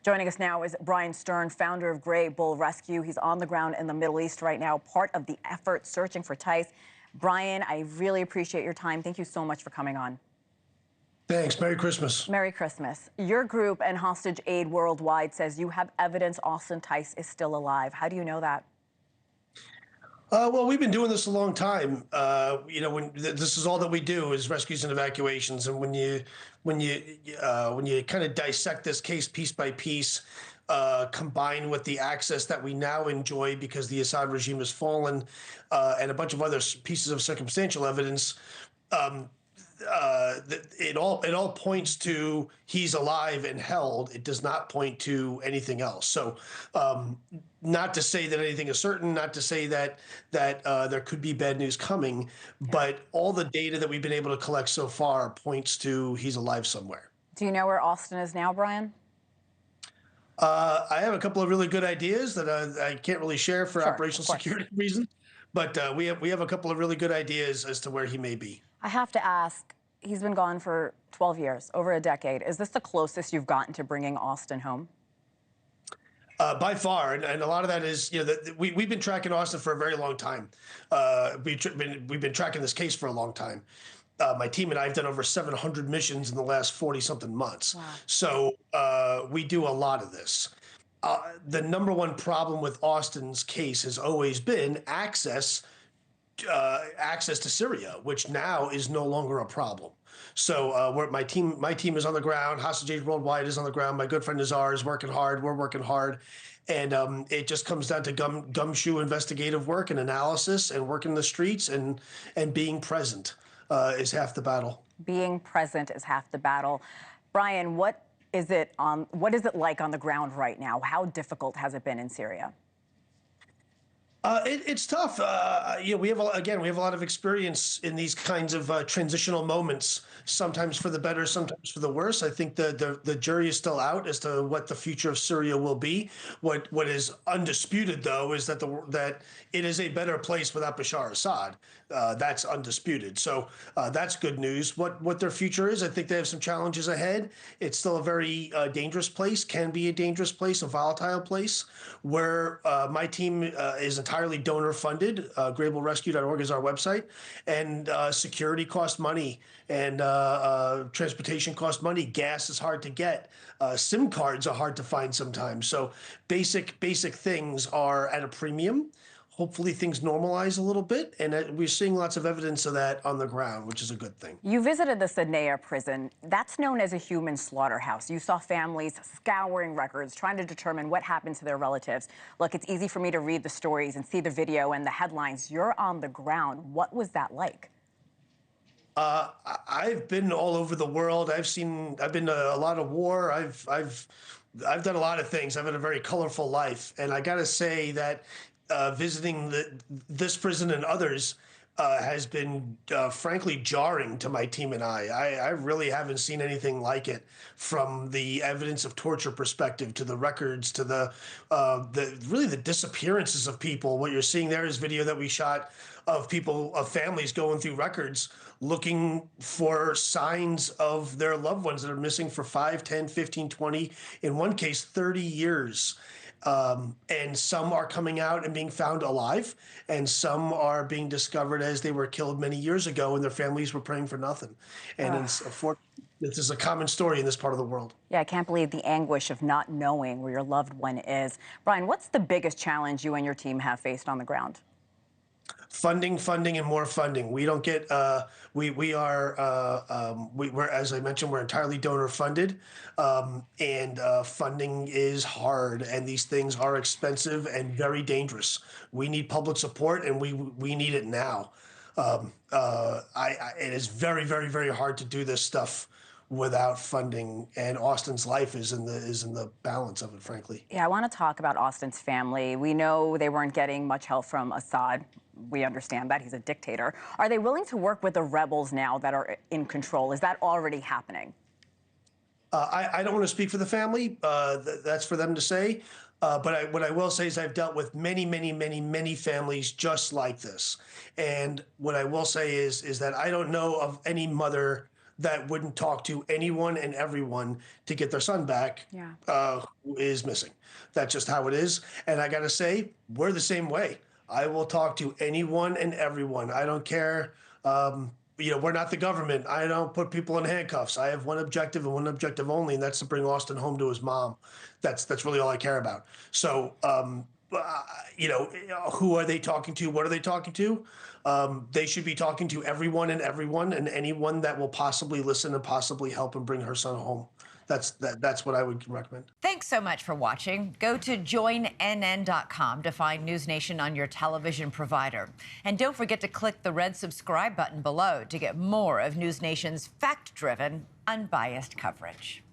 Joining us now is Bryan Stern, founder of Grey Bull Rescue. He's on the ground in the Middle East right now, part of the effort searching for Tice. Bryan, I really appreciate your time. Thank you so much for coming on. Thanks. Merry Christmas. Merry Christmas. Your group and Hostage Aid Worldwide says you have evidence Austin Tice is still alive. How do you know that? Well, we've been doing this a long time. This is all that we do is rescues and evacuations, and when you kind of dissect this case piece by piece, combined with the access that we now enjoy because the Assad regime has fallen, and a bunch of other pieces of circumstantial evidence, it all points to he's alive and held. It does not point to anything else. So, not to say that anything is certain, not to say that there could be bad news coming, but all the data that we've been able to collect so far points to he's alive somewhere. Do you know where Austin is now, Bryan? I have a couple of really good ideas that I can't really share for Sure, operational of course. security reasons, but we have a couple of really good ideas as to where he may be. I have to ask, he's been gone for 12 years, over a decade. Is this the closest you've gotten to bringing Austin home? By far, and a lot of that is, we've been tracking Austin for a very long time. We've been tracking this case for a long time. My team and I have done over 700 missions in the last 40-something months. Wow. So we do a lot of this. The number one problem with Austin's case has always been access to Syria, which now is no longer a problem. So my team is on the ground. Hostage Aid Worldwide is on the ground. My good friend Azar is working hard. We're working hard. And it just comes down to gumshoe investigative work and analysis and working the streets and being present is half the battle. Being present is half the battle. Bryan, what is it like on the ground right now? How difficult has it been in Syria? It's tough. We have a lot of experience in these kinds of transitional moments. Sometimes for the better, sometimes for the worse. I think the jury is still out as to what the future of Syria will be. What is undisputed, though, is that that it is a better place without Bashar Assad. That's undisputed. So that's good news. What their future is, I think they have some challenges ahead. It's still a very dangerous place. Can be a dangerous place, a volatile place, where my team is entirely donor funded. GrayBullRescue.org is our website, and security costs money, and transportation costs money. Gas is hard to get. SIM cards are hard to find sometimes. So basic things are at a premium. Hopefully things normalize a little bit, and we're seeing lots of evidence of that on the ground, which is a good thing. You visited the Sanaa prison. That's known as a human slaughterhouse. You saw families scouring records, trying to determine what happened to their relatives. Look, it's easy for me to read the stories and see the video and the headlines. You're on the ground. What was that like? I've been all over the world. I've been to a lot of war. I've done a lot of things. I've had a very colorful life, and I got to say that visiting this prison and others has been frankly jarring to my team and I really haven't seen anything like it, from the evidence of torture perspective to the records to the disappearances of people. What you're seeing there is video that we shot of families going through records looking for signs of their loved ones that are missing for 5, 10, 15, 20, in one case 30 years. And some are coming out and being found alive, and some are being discovered as they were killed many years ago and their families were praying for nothing. And this is a common story in this part of the world. Yeah, I can't believe the anguish of not knowing where your loved one is. Bryan, what's the biggest challenge you and your team have faced on the ground? Funding, and more funding. We don't get. We're as I mentioned, we're entirely donor funded, and funding is hard, and these things are expensive and very dangerous. We need public support, and we need it now. It is very, very, very hard to do this stuff without funding, and Austin's life is in the balance of it, frankly. Yeah, I want to talk about Austin's family. We know they weren't getting much help from Assad. We understand that. He's a dictator. Are they willing to work with the rebels now that are in control? Is that already happening? I don't want to speak for the family. That's for them to say. But what I will say is I've dealt with many families just like this. And what I will say is that I don't know of any mother that wouldn't talk to anyone and everyone to get their son back, who is missing. That's just how it is. And I got to say, we're the same way. I will talk to anyone and everyone. I don't care. We're not the government. I don't put people in handcuffs. I have one objective and one objective only, and that's to bring Austin home to his mom. That's really all I care about. So, who are they talking to? What are they talking to? They should be talking to everyone and anyone that will possibly listen and possibly help and bring her son home. That's what I would recommend. Thanks so much for watching. Go to joinnn.com to find NewsNation on your television provider. And don't forget to click the red subscribe button below to get more of NewsNation's fact-driven, unbiased coverage.